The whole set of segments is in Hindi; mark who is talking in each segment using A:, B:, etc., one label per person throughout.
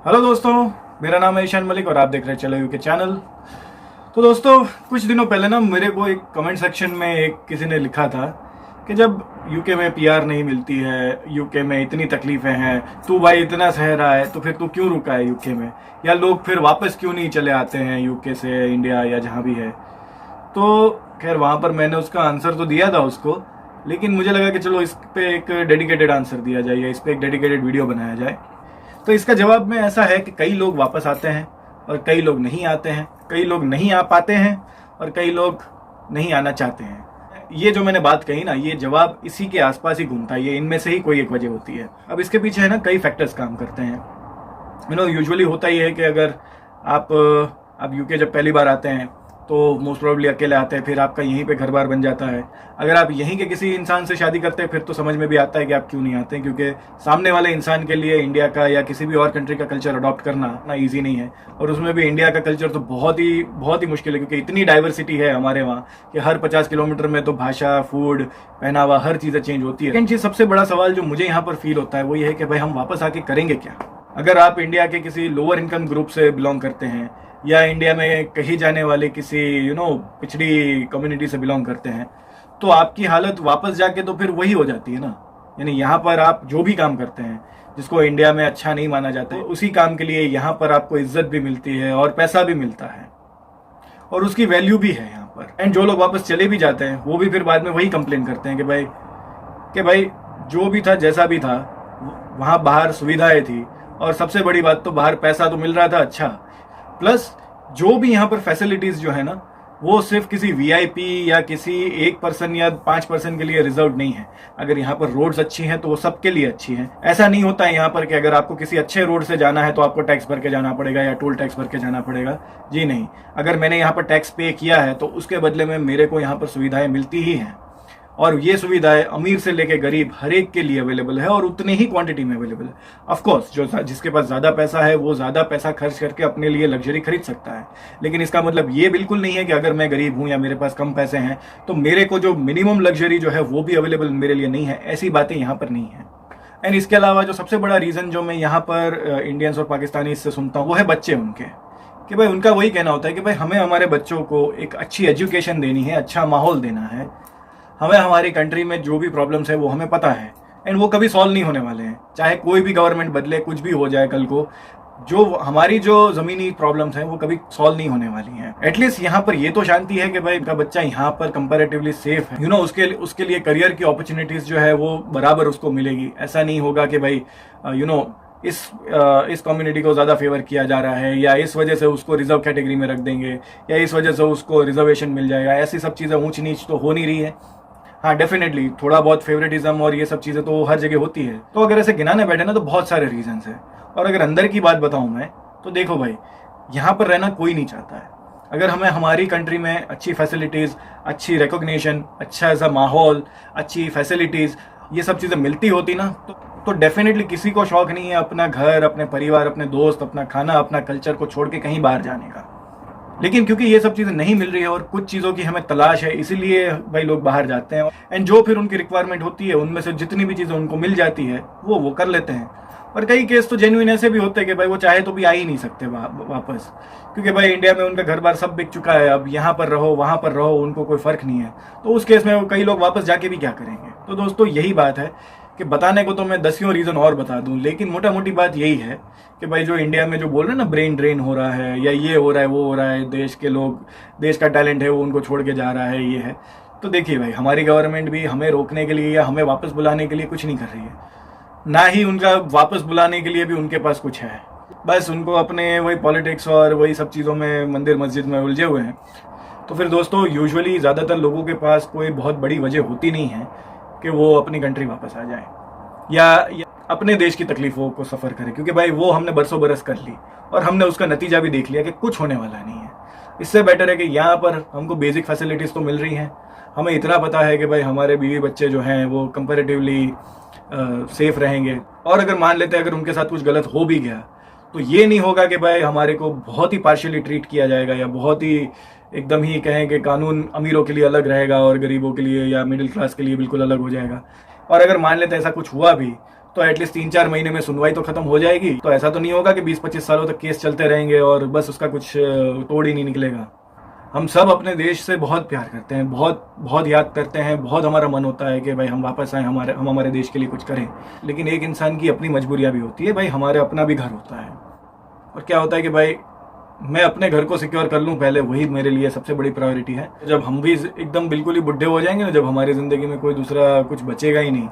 A: हेलो दोस्तों, मेरा नाम है ईशान मलिक और आप देख रहे हैं चलो यूके चैनल। तो दोस्तों, कुछ दिनों पहले ना मेरे को एक कमेंट सेक्शन में एक किसी ने लिखा था कि जब यूके में पीआर नहीं मिलती है, यूके में इतनी तकलीफें हैं, तू भाई इतना सह रहा है तो फिर तू क्यों रुका है यूके में, या लोग फिर वापस क्यों नहीं चले आते हैं यूके से इंडिया या जहाँ भी है। तो खैर वहाँ पर मैंने उसका आंसर तो दिया था उसको, लेकिन मुझे लगा कि चलो इस पे एक डेडिकेटेड आंसर दिया जाए या इस पे एक डेडिकेटेड वीडियो बनाया जाए। तो इसका जवाब में ऐसा है कि कई लोग वापस आते हैं और कई लोग नहीं आते हैं, कई लोग नहीं आ पाते हैं और कई लोग नहीं आना चाहते हैं। ये जो मैंने बात कही ना, ये जवाब इसी के आसपास ही घूमता है, ये इनमें से ही कोई एक वजह होती है। अब इसके पीछे है ना कई फैक्टर्स काम करते हैं। यूजुअली होता ही है कि अगर आप यूके जब पहली बार आते हैं तो मोस्ट प्रोबेबली अकेले आते हैं, फिर आपका यहीं पे घर बार बन जाता है। अगर आप यहीं के किसी इंसान से शादी करते हैं फिर तो समझ में भी आता है कि आप क्यों नहीं आते हैं, क्योंकि सामने वाले इंसान के लिए इंडिया का या किसी भी और कंट्री का कल्चर अडॉप्ट करना ना ईजी नहीं है। और उसमें भी इंडिया का कल्चर तो बहुत ही मुश्किल है, क्योंकि इतनी डाइवर्सिटी है हमारे वहाँ कि हर 50 किलोमीटर में तो भाषा, फूड, पहनावा, हर चीज़ें चेंज होती है। लेकिन चीज़ सबसे बड़ा सवाल जो मुझे यहाँ पर फील होता है वो ये है कि भाई हम वापस आके करेंगे क्या। अगर आप इंडिया के किसी लोअर इनकम ग्रुप से बिलोंग करते हैं या इंडिया में कहीं जाने वाले किसी पिछड़ी कम्युनिटी से बिलोंग करते हैं, तो आपकी हालत वापस जाके तो फिर वही हो जाती है ना। यानी यहाँ पर आप जो भी काम करते हैं जिसको इंडिया में अच्छा नहीं माना जाता है, उसी काम के लिए यहाँ पर आपको इज्जत भी मिलती है और पैसा भी मिलता है और उसकी वैल्यू भी है यहाँ पर। एंड जो लोग वापस चले भी जाते हैं वो भी फिर बाद में वही कंप्लेन करते हैं कि भाई जो भी था जैसा भी था, वहाँ बाहर सुविधाएं थी और सबसे बड़ी बात तो बाहर पैसा तो मिल रहा था अच्छा, प्लस जो भी यहाँ पर फैसिलिटीज जो है ना वो सिर्फ किसी वीआईपी या किसी एक पर्सन या 5% के लिए रिजर्व नहीं है। अगर यहाँ पर रोड्स अच्छी हैं तो वो सबके लिए अच्छी हैं। ऐसा नहीं होता है यहाँ पर कि अगर आपको किसी अच्छे रोड से जाना है तो आपको टैक्स भर के जाना पड़ेगा या टोल टैक्स भर के जाना पड़ेगा। जी नहीं, अगर मैंने यहाँ पर टैक्स पे किया है तो उसके बदले में मेरे को यहाँ पर सुविधाएं मिलती ही हैं, और ये सुविधाएं अमीर से लेके गरीब हर एक के लिए अवेलेबल है और उतनी ही क्वांटिटी में अवेलेबल है। ऑफ कोर्स जिसके पास ज़्यादा पैसा है वो ज़्यादा पैसा खर्च करके अपने लिए लग्जरी खरीद सकता है, लेकिन इसका मतलब ये बिल्कुल नहीं है कि अगर मैं गरीब हूँ या मेरे पास कम पैसे हैं तो मेरे को जो मिनिमम लग्जरी जो है वो भी अवेलेबल मेरे लिए नहीं है। ऐसी बातें यहाँ पर नहीं है। एंड इसके अलावा जो सबसे बड़ा रीज़न जो मैं यहाँ पर इंडियंस और पाकिस्तानी से सुनता हूँ वो है बच्चे उनके, कि भाई उनका वही कहना होता है कि भाई हमें हमारे बच्चों को एक अच्छी एजुकेशन देनी है, अच्छा माहौल देना है। हमें हमारी कंट्री में जो भी प्रॉब्लम्स है वो हमें पता है एंड वो कभी सॉल्व नहीं होने वाले हैं, चाहे कोई भी गवर्नमेंट बदले, कुछ भी हो जाए कल को, जो हमारी जो ज़मीनी प्रॉब्लम्स हैं वो कभी सॉल्व नहीं होने वाली हैं। एटलीस्ट यहाँ पर ये तो शांति है कि भाई उनका बच्चा यहाँ पर कंपैरेटिवली सेफ है। उसके लिए करियर की अपॉर्चुनिटीज़ जो है वो बराबर उसको मिलेगी। ऐसा नहीं होगा कि भाई इस कम्युनिटी को ज़्यादा फेवर किया जा रहा है या इस वजह से उसको रिजर्व कैटेगरी में रख देंगे या इस वजह से उसको रिजर्वेशन मिल जाएगा। ऐसी सब चीज़ें ऊंच नीच तो हो नहीं रही है। हाँ, डेफिनेटली थोड़ा बहुत फेवरेटिज्म और ये सब चीज़ें तो हर जगह होती है। तो अगर ऐसे गिनाने बैठे ना तो बहुत सारे रीजंस हैं। और अगर अंदर की बात बताऊँ मैं तो देखो भाई, यहाँ पर रहना कोई नहीं चाहता है। अगर हमें हमारी कंट्री में अच्छी फैसिलिटीज़, अच्छी रिकॉग्निशन, अच्छा ऐसा माहौल, अच्छी फैसिलिटीज़, ये सब चीज़ें मिलती होती ना तो डेफिनेटली किसी को शौक नहीं है अपना घर, अपने परिवार, अपने दोस्त, अपना खाना, अपना कल्चर को छोड़ के कहीं बाहर जाने का। लेकिन क्योंकि ये सब चीज़ें नहीं मिल रही है और कुछ चीज़ों की हमें तलाश है, इसीलिए भाई लोग बाहर जाते हैं। एंड जो फिर उनकी रिक्वायरमेंट होती है उनमें से जितनी भी चीज़ें उनको मिल जाती है वो कर लेते हैं। और कई केस तो जेन्युइन ऐसे भी होते हैं कि भाई वो चाहे तो भी आ ही नहीं सकते वापस, क्योंकि भाई इंडिया में उनका घर बार सब बिक चुका है। अब यहाँ पर रहो वहाँ पर रहो उनको कोई फ़र्क नहीं है। तो उस केस में कई लोग वापस जाके भी क्या करेंगे। तो दोस्तों यही बात है कि बताने को तो मैं 10 रीज़न और बता दूं, लेकिन मोटा मोटी बात यही है कि भाई जो इंडिया में जो बोल रहे हैं ना ब्रेन ड्रेन हो रहा है या ये हो रहा है वो हो रहा है, देश का टैलेंट है वो उनको छोड़ के जा रहा है, ये है। तो देखिए भाई, हमारी गवर्नमेंट भी हमें रोकने के लिए या हमें वापस बुलाने के लिए कुछ नहीं कर रही है, ना ही उनका वापस बुलाने के लिए भी उनके पास कुछ है। बस उनको अपने वही पॉलिटिक्स और वही सब चीज़ों में, मंदिर मस्जिद में उलझे हुए हैं। तो फिर दोस्तों यूजुअली ज़्यादातर लोगों के पास कोई बहुत बड़ी वजह होती नहीं है कि वो अपनी कंट्री वापस आ जाए या अपने देश की तकलीफ़ों को सफ़र करें, क्योंकि भाई वो हमने बरसों बरस कर ली और हमने उसका नतीजा भी देख लिया कि कुछ होने वाला नहीं है। इससे बेटर है कि यहाँ पर हमको बेसिक फैसिलिटीज़ तो मिल रही हैं, हमें इतना पता है कि भाई हमारे बीवी बच्चे जो हैं वो कंपैरेटिवली सेफ रहेंगे। और अगर मान लेते हैं अगर उनके साथ कुछ गलत हो भी गया तो ये नहीं होगा कि भाई हमारे को बहुत ही पार्शियली ट्रीट किया जाएगा या बहुत ही एकदम ही कहें कि कानून अमीरों के लिए अलग रहेगा और गरीबों के लिए या मिडिल क्लास के लिए बिल्कुल अलग हो जाएगा। और अगर मान लेते ऐसा कुछ हुआ भी तो एटलीस्ट 3-4 महीने में सुनवाई तो खत्म हो जाएगी। तो ऐसा तो नहीं होगा कि 20-25 सालों तक केस चलते रहेंगे और बस उसका कुछ तोड़ ही नहीं निकलेगा। हम सब अपने देश से बहुत प्यार करते हैं, बहुत बहुत याद करते हैं, बहुत हमारा मन होता है कि भाई हम वापस आए, हम हमारे देश के लिए कुछ करें। लेकिन एक इंसान की अपनी मजबूरियां भी होती है भाई, हमारे अपना भी घर होता है। और क्या होता है कि भाई मैं अपने घर को सिक्योर कर लूं पहले, वही मेरे लिए सबसे बड़ी प्रायोरिटी है। जब हम भी एकदम बिल्कुल ही बुढ़े हो जाएंगे ना, जब हमारी ज़िंदगी में कोई दूसरा कुछ बचेगा ही नहीं,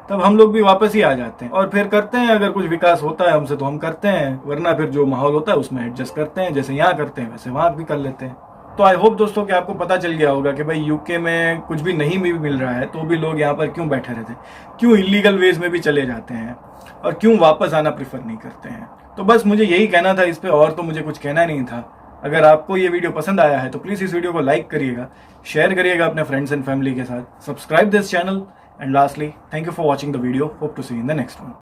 A: तब हम लोग भी वापस ही आ जाते हैं और फिर करते हैं। अगर कुछ विकास होता है हमसे तो हम करते हैं, वरना फिर जो माहौल होता है उसमें एडजस्ट करते हैं। जैसे यहाँ करते हैं वैसे वहाँ भी कर लेते हैं। तो आई होप दोस्तों कि आपको पता चल गया होगा कि भाई यूके में कुछ भी नहीं भी मिल रहा है तो भी लोग यहाँ पर क्यों बैठे रहते हैं, क्यों इलीगल वेज में भी चले जाते हैं और क्यों वापस आना प्रेफर नहीं करते हैं। तो बस मुझे यही कहना था इस पे, और तो मुझे कुछ कहना नहीं था। अगर आपको ये वीडियो पसंद आया है तो प्लीज़ इस वीडियो को लाइक करिएगा, शेयर करिएगा अपने फ्रेंड्स एंड फैमिली के साथ, subscribe this channel, and lastly thank you for watching the video. Hope to see in the next one.